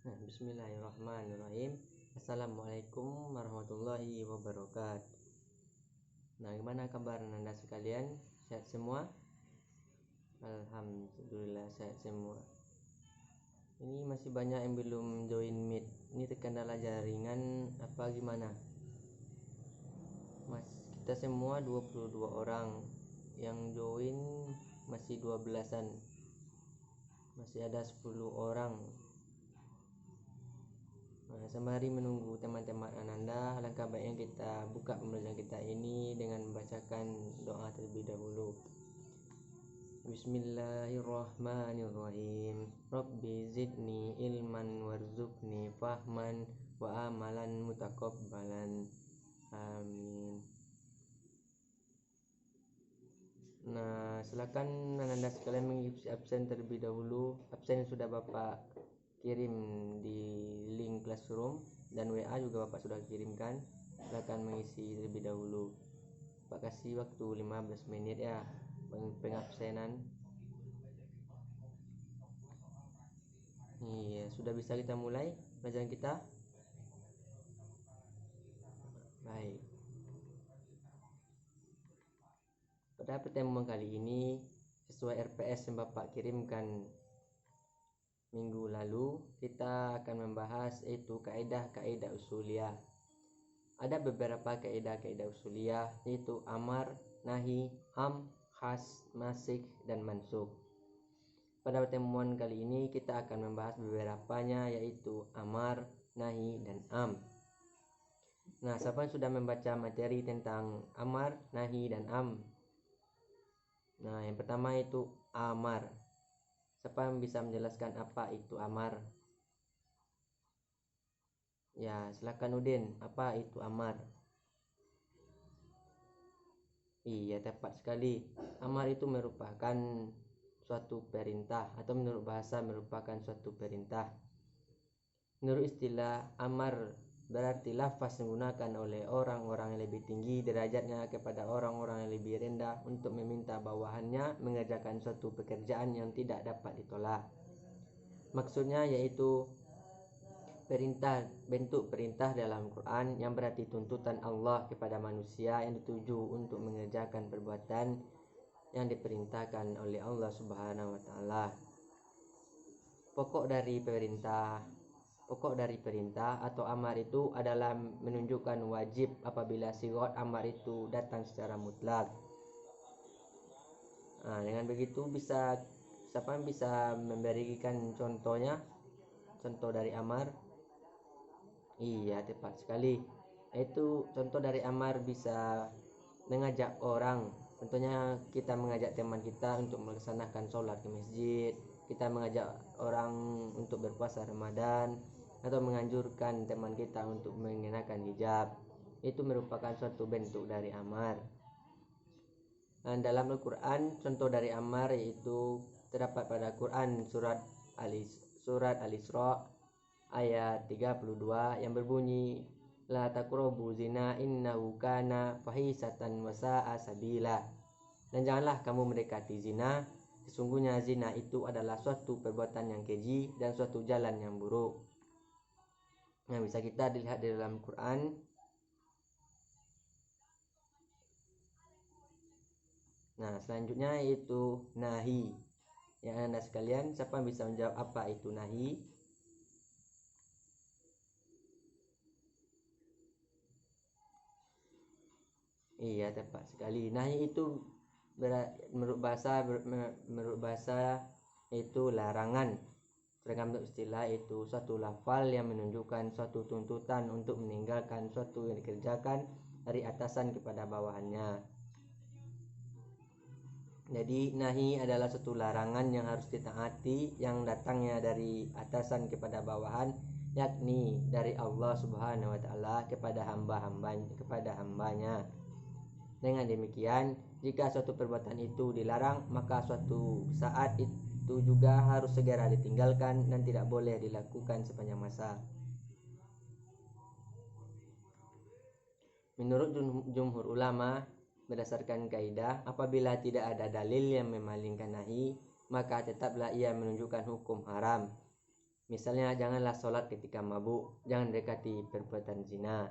Bismillahirrahmanirrahim. Assalamualaikum warahmatullahi wabarakatuh. Nah, gimana kabar Anda sekalian? Sehat semua? Alhamdulillah sehat semua. Ini masih banyak yang belum join Meet. Ini terkendala jaringan apa gimana? Kita semua 22 orang. Yang join masih 12-an. Masih ada 10 orang. Nah, sembari menunggu teman-teman Ananda, alangkah baiknya kita buka pembelajaran kita ini dengan membacakan doa terlebih dahulu. Bismillahirrahmanirrahim. Rabbi zidni ilman warzuqni fahman wa amalan mutaqabbalan. Amin. Nah, silakan Ananda sekalian mengisi absen terlebih dahulu. Absen yang sudah Bapak kirim di link Classroom dan WA juga Bapak sudah kirimkan. Silakan mengisi terlebih dahulu. Bapak kasih waktu 15 menit ya pengabsenan. Iya, sudah bisa kita mulai pelajaran kita? Baik. Pada pertemuan kali ini sesuai RPS yang Bapak kirimkan minggu lalu, kita akan membahas yaitu kaidah-kaidah usuliyah. Ada beberapa kaidah-kaidah usuliyah yaitu amar, nahi, am, khas, masik, dan mansukh. Pada pertemuan kali ini kita akan membahas beberapanya yaitu amar, nahi, dan am. Nah, siapa yang sudah membaca materi tentang amar, nahi, dan am? Nah, yang pertama itu amar. Siapa yang bisa menjelaskan apa itu amar? Ya, silakan Udin. Apa itu amar? Iya, tepat sekali. Amar itu merupakan suatu perintah atau menurut bahasa merupakan suatu perintah. Menurut istilah, amar berarti lafaz digunakan oleh orang-orang yang lebih tinggi derajatnya kepada orang-orang yang lebih rendah untuk meminta bawahannya mengerjakan suatu pekerjaan yang tidak dapat ditolak. Maksudnya yaitu perintah, bentuk perintah dalam Quran yang berarti tuntutan Allah kepada manusia yang dituju untuk mengerjakan perbuatan yang diperintahkan oleh Allah Subhanahu wa taala. Pokok dari perintah atau amar itu adalah menunjukkan wajib apabila sigat amar itu datang secara mutlak. Nah, dengan begitu siapa yang bisa memberikan contohnya? Contoh dari amar? Iya, tepat sekali. Itu contoh dari amar bisa mengajak orang. Contohnya kita mengajak teman kita untuk melaksanakan sholat ke masjid, kita mengajak orang untuk berpuasa Ramadan, atau menganjurkan teman kita untuk mengenakan hijab. Itu merupakan suatu bentuk dari amar. Dan dalam Al-Quran contoh dari amar yaitu terdapat pada Quran surat Al-Isra ayat 32 yang berbunyi la taqrabu zina innahu kana fahisatan wa sa'a sabila. Dan janganlah kamu mendekati zina, sesungguhnya zina itu adalah suatu perbuatan yang keji dan suatu jalan yang buruk. Nah, bisa kita dilihat di dalam Quran. Nah, selanjutnya yaitu nahi. Yang Anda sekalian, siapa yang bisa menjawab apa itu nahi? Iya, tepat sekali. Nahi itu menurut bahasa itu larangan. Sedangkan menurut istilah itu suatu lafal yang menunjukkan suatu tuntutan untuk meninggalkan suatu yang dikerjakan dari atasan kepada bawahannya. Jadi nahi adalah suatu larangan yang harus ditaati yang datangnya dari atasan kepada bawahan, yakni dari Allah Subhanahu wa taala kepada hambanya. Dengan demikian, jika suatu perbuatan itu dilarang, maka suatu saat itu juga harus segera ditinggalkan dan tidak boleh dilakukan sepanjang masa. Menurut jumhur ulama, berdasarkan kaidah, apabila tidak ada dalil yang memalingkan nahi, maka tetaplah ia menunjukkan hukum haram. Misalnya janganlah sholat ketika mabuk, jangan dekati perbuatan zina.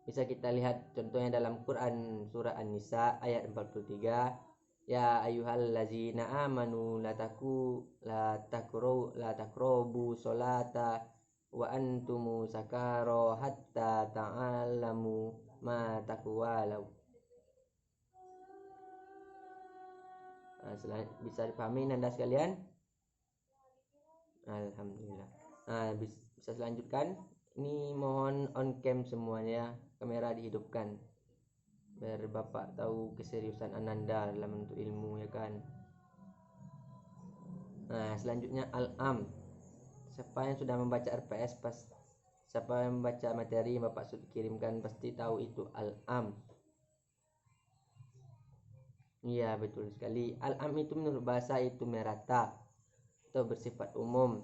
Bisa kita lihat contohnya dalam Quran surah An-Nisa ayat 43. Ya ayyuhallazina amanu la takrobu sholata wa antumu sakaro hatta ta'alamu ma takwalau. Bisa dipahami Anda sekalian? Alhamdulillah. Bisa selanjutkan. Ini mohon on cam semuanya, kamera dihidupkan biar Bapak tahu keseriusan Ananda dalam menuntut ilmu, ya kan. Selanjutnya al-am. Siapa yang sudah membaca RPS siapa yang membaca materi yang Bapak sudah kirimkan pasti tahu itu al-am. Iya, betul sekali. Al-am itu menurut bahasa itu merata atau bersifat umum.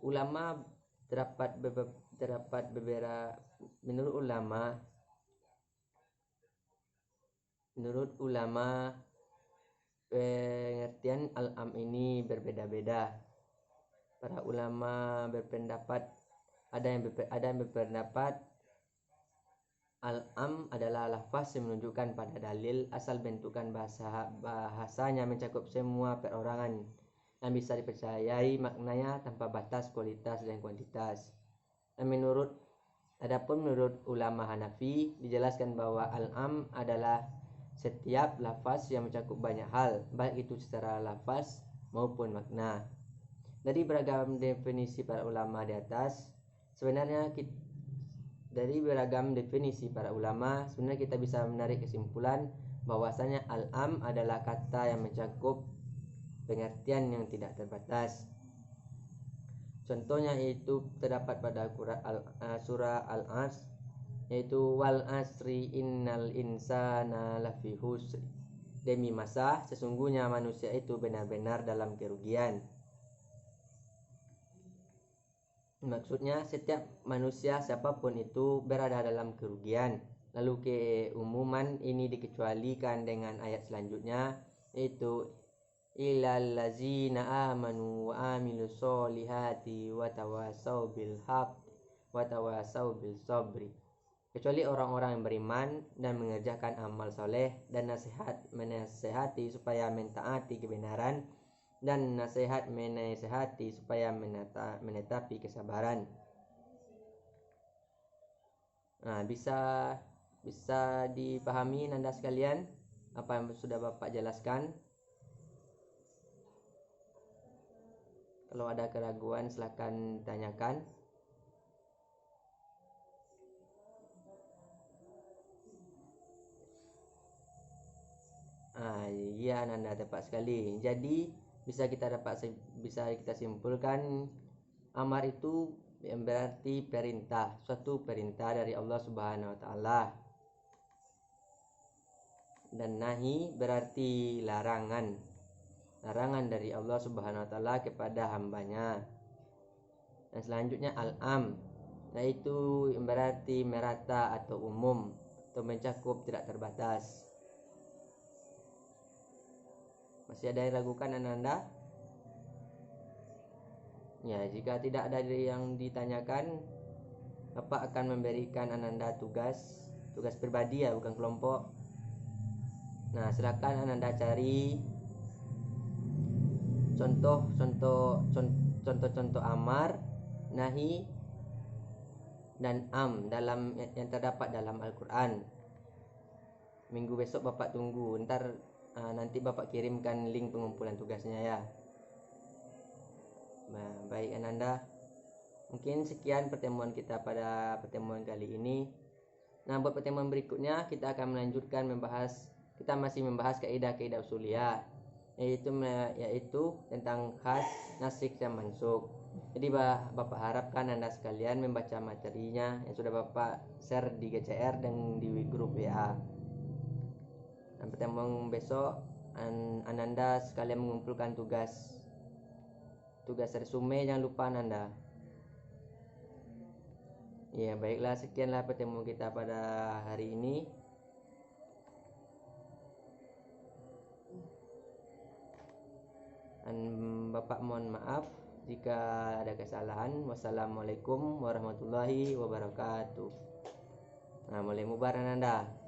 Ulama terdapat beberapa menurut ulama pengertian al-am ini berbeda-beda. Para ulama berpendapat ada yang berpendapat al-am adalah lafaz yang menunjukkan pada dalil asal bentukan bahasanya mencakup semua perorangan yang bisa dipercayai maknanya tanpa batas kualitas dan kuantitas. Dan adapun menurut ulama Hanafi dijelaskan bahwa al-am adalah setiap lafaz yang mencakup banyak hal, baik itu secara lafaz maupun makna. Dari beragam definisi para ulama di atas, sebenarnya kita bisa menarik kesimpulan bahwasanya al-am adalah kata yang mencakup pengertian yang tidak terbatas. Contohnya yaitu terdapat pada surah Al-Asr, yaitu wal asri innal insana lafi husri. Demi masa sesungguhnya manusia itu benar-benar dalam kerugian. Maksudnya setiap manusia siapapun itu berada dalam kerugian. Lalu keumuman ini dikecualikan dengan ayat selanjutnya, yaitu illal ladzina amanu wa amilus solihati wa tawasau bil haq wa tawasau bil sabri. Kecuali orang-orang yang beriman dan mengerjakan amal soleh dan menasehati supaya mentaati kebenaran dan menasehati supaya menetapi kesabaran. Bisa dipahami Anda sekalian apa yang sudah Bapak jelaskan? Kalau ada keraguan silakan tanyakan. Iya Nanda, tepat sekali. Jadi bisa kita simpulkan amar itu yang berarti perintah, suatu perintah dari Allah Subhanahu wa taala. Dan nahi berarti larangan dari Allah Subhanahu wa taala kepada hambanya. Dan selanjutnya al-am, yaitu yang berarti merata atau umum atau mencakup tidak terbatas. Masih ada yang ragukan Ananda? Ya, jika tidak ada yang ditanyakan, Bapak akan memberikan Ananda tugas pribadi ya, bukan kelompok. Silakan Ananda cari contoh amar, nahi, dan am dalam yang terdapat dalam Al-Quran. Minggu besok Bapak tunggu, nanti Bapak kirimkan link pengumpulan tugasnya ya. Baik Ananda, mungkin sekian pertemuan kita pada pertemuan kali ini. Buat pertemuan berikutnya kita akan melanjutkan kita masih membahas kaidah-kaidah usuliyah, yaitu tentang khas, nasikh, dan mansukh. Jadi Bapak harapkan Anda sekalian membaca materinya yang sudah Bapak share di GCR dan di grup WA. Dan pertemuan besok Ananda sekalian mengumpulkan tugas resume, jangan lupa Ananda. Ya, baiklah, sekianlah pertemuan kita pada hari ini. Dan Bapak mohon maaf Jika ada kesalahan, wassalamualaikum warahmatullahi wabarakatuh. Nah, mulai mubarak Nanda.